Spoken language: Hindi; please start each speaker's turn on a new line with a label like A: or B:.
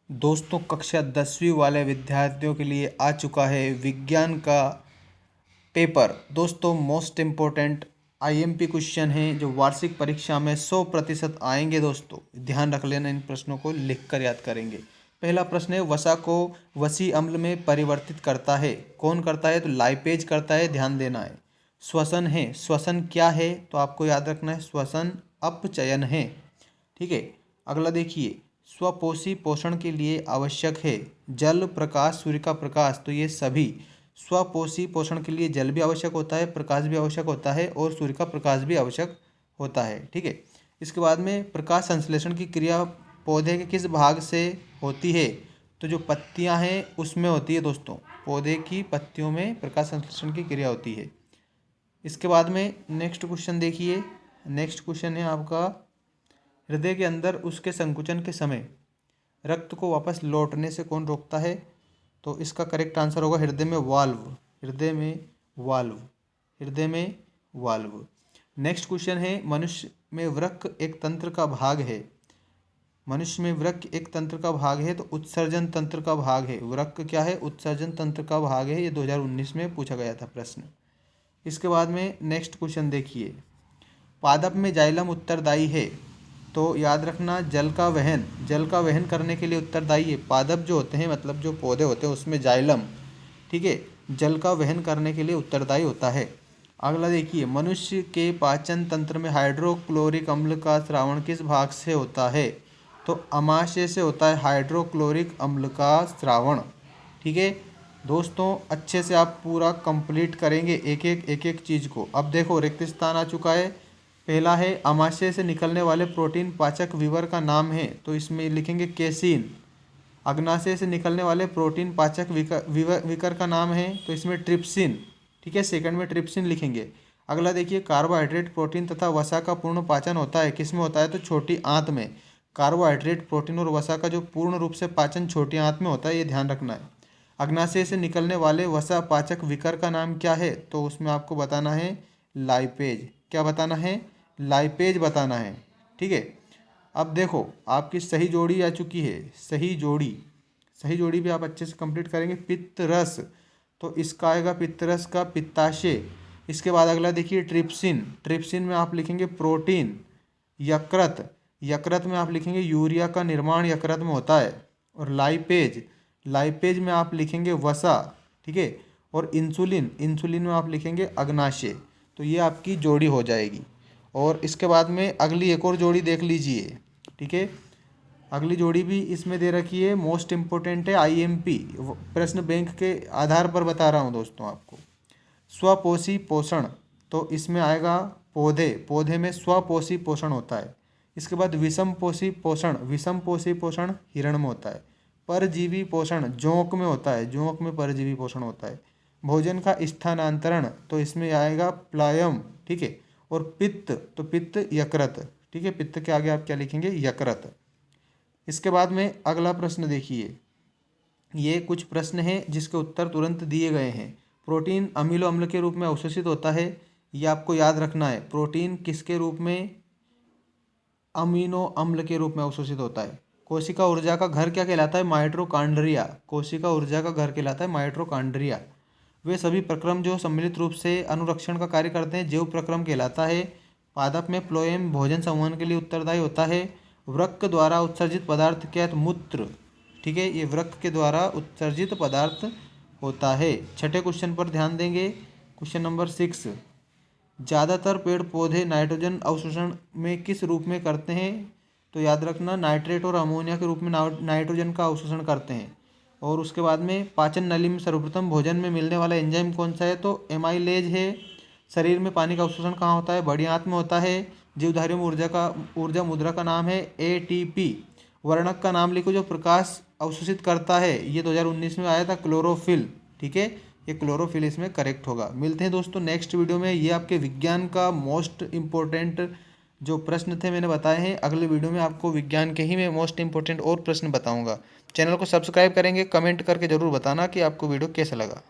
A: दोस्तों कक्षा 10वीं वाले विद्यार्थियों के लिए आ चुका है विज्ञान का पेपर। दोस्तों मोस्ट इम्पोर्टेंट आईएमपी क्वेश्चन है जो वार्षिक परीक्षा में 100% आएंगे। दोस्तों ध्यान रख लेना, इन प्रश्नों को लिख कर याद करेंगे। पहला प्रश्न है, वसा को वसी अम्ल में परिवर्तित करता है, कौन करता है? तो लाइपेज करता है, ध्यान देना है। श्वसन है, श्वसन क्या है? तो आपको याद रखना है, श्वसन अपचयन है। ठीक है। अगला देखिए, स्वपोषी पोषण के लिए आवश्यक है जल, प्रकाश, सूर्य का प्रकाश। तो ये सभी स्वपोषी पोषण के लिए जल भी आवश्यक होता है, प्रकाश भी आवश्यक होता है और सूर्य का प्रकाश भी आवश्यक होता है। ठीक है। इसके बाद में प्रकाश संश्लेषण की क्रिया पौधे के किस भाग से होती है? तो जो पत्तियां हैं उसमें होती है। दोस्तों पौधे की पत्तियों में प्रकाश संश्लेषण की क्रिया होती है। इसके बाद में नेक्स्ट क्वेश्चन देखिए। नेक्स्ट क्वेश्चन है आपका, हृदय के अंदर उसके संकुचन के समय रक्त को वापस लौटने से कौन रोकता है? तो इसका करेक्ट आंसर होगा हृदय में वाल्व। हृदय में वाल्व। हृदय में वाल्व। नेक्स्ट क्वेश्चन है, मनुष्य में वृक्क एक तंत्र का भाग है। मनुष्य में वृक्क एक तंत्र का भाग है, तो उत्सर्जन तंत्र का भाग है। वृक्क क्या है? उत्सर्जन तंत्र का भाग है। ये 2019 में पूछा गया था प्रश्न। इसके बाद में नेक्स्ट क्वेश्चन देखिए, पादप में जाइलम उत्तरदायी है। तो याद रखना, जल का वहन करने के लिए उत्तरदायी है। पादप जो होते हैं, मतलब जो पौधे होते हैं, उसमें जाइलम, ठीक है, जल का वहन करने के लिए उत्तरदायी होता है। अगला देखिए, मनुष्य के पाचन तंत्र में हाइड्रोक्लोरिक अम्ल का स्रावण किस भाग से होता है? तो अमाशय से होता है हाइड्रोक्लोरिक अम्ल का स्रावण। ठीक है। दोस्तों अच्छे से आप पूरा कंप्लीट करेंगे एक एक चीज़ को। अब देखो रिक्त स्थान आ चुका है। पहला है, अमाशय से निकलने वाले प्रोटीन पाचक विवर का नाम है। तो इसमें लिखेंगे केसीन। अग्नाशय से निकलने वाले प्रोटीन पाचक विकर का नाम है, तो इसमें ट्रिप्सिन। ठीक है, सेकंड में ट्रिप्सिन लिखेंगे। अगला देखिए, कार्बोहाइड्रेट, प्रोटीन तथा वसा का पूर्ण पाचन होता है, किस में होता है? तो छोटी आंत में। कार्बोहाइड्रेट, प्रोटीन और वसा का जो पूर्ण रूप से पाचन छोटी आंत में होता है, ये ध्यान रखना है। अग्नाशय से निकलने वाले वसा पाचक विकर का नाम क्या है? तो उसमें आपको बताना है लाइपेज। क्या बताना है? लाइपेज बताना है। ठीक है। अब देखो आपकी सही जोड़ी आ चुकी है। सही जोड़ी भी आप अच्छे से कंप्लीट करेंगे। पित्त रस, तो इसका आएगा पित्त रस का पित्ताशय। इसके बाद अगला देखिए, ट्रिप्सिन में आप लिखेंगे प्रोटीन। यकृत में आप लिखेंगे यूरिया का निर्माण यकृत में होता है। और लाइपेज में आप लिखेंगे वसा। ठीक है। और इंसुलिन में आप लिखेंगे अग्नाशय। तो ये आपकी जोड़ी हो जाएगी। और इसके बाद में अगली एक और जोड़ी देख लीजिए। ठीक है, अगली जोड़ी भी इसमें दे रखी है, मोस्ट इम्पोर्टेंट है, आईएमपी प्रश्न बैंक के आधार पर बता रहा हूँ दोस्तों आपको। स्वपोषी पोषण, तो इसमें आएगा पौधे में स्वपोषी पोषण होता है। इसके बाद विषम पोषी पोषण हिरण में होता है। परजीवी पोषण जोंक में होता है, जोंक में परजीवी पोषण होता है। भोजन का स्थानांतरण, तो इसमें आएगा प्लायम। ठीक है। और पित्त, तो पित्त यकृत। ठीक है, पित्त के आगे आप क्या लिखेंगे? यकृत। इसके बाद में अगला प्रश्न देखिए, ये कुछ प्रश्न हैं जिसके उत्तर तुरंत दिए गए हैं। प्रोटीन अमीनो अम्ल के रूप में अवशोषित होता है, ये आपको याद रखना है। प्रोटीन किसके रूप में? अमीनो अम्ल के रूप में अवशोषित होता है। कोशिका ऊर्जा का घर क्या कहलाता है? माइटोकॉन्ड्रिया। कोशिका ऊर्जा का घर कहलाता है माइटोकॉन्ड्रिया। वे सभी प्रक्रम जो सम्मिलित रूप से अनुरक्षण का कार्य करते हैं, जैव प्रक्रम कहलाता है। पादप में फ्लोएम भोजन संवहन के लिए उत्तरदायी होता है। वृक्क द्वारा उत्सर्जित पदार्थ क्या है? तो मूत्र। ठीक है, ये वृक्क के द्वारा उत्सर्जित पदार्थ होता है। छठे क्वेश्चन पर ध्यान देंगे, क्वेश्चन नंबर 6। ज़्यादातर पेड़ पौधे नाइट्रोजन अवशोषण में किस रूप में करते हैं? तो याद रखना, नाइट्रेट और अमोनिया के रूप में नाइट्रोजन का अवशोषण करते हैं। और उसके बाद में पाचन नली में सर्वप्रथम भोजन में मिलने वाला एंजाइम कौन सा है? तो एमाइलेज है। शरीर में पानी का अवशोषण कहाँ होता है? बड़ी आंत में होता है। जीवधारियों में ऊर्जा मुद्रा का नाम है एटीपी। वर्णक का नाम लिखो जो प्रकाश अवशोषित करता है, ये 2019 में आया था, क्लोरोफिल। ठीक है, ये क्लोरोफिल इसमें करेक्ट होगा। मिलते हैं दोस्तों नेक्स्ट वीडियो में। ये आपके विज्ञान का मोस्ट इम्पोर्टेंट जो प्रश्न थे मैंने बताए हैं। अगले वीडियो में आपको विज्ञान के ही मैं मोस्ट इम्पोर्टेंट और प्रश्न बताऊंगा। चैनल को सब्सक्राइब करेंगे, कमेंट करके ज़रूर बताना कि आपको वीडियो कैसा लगा।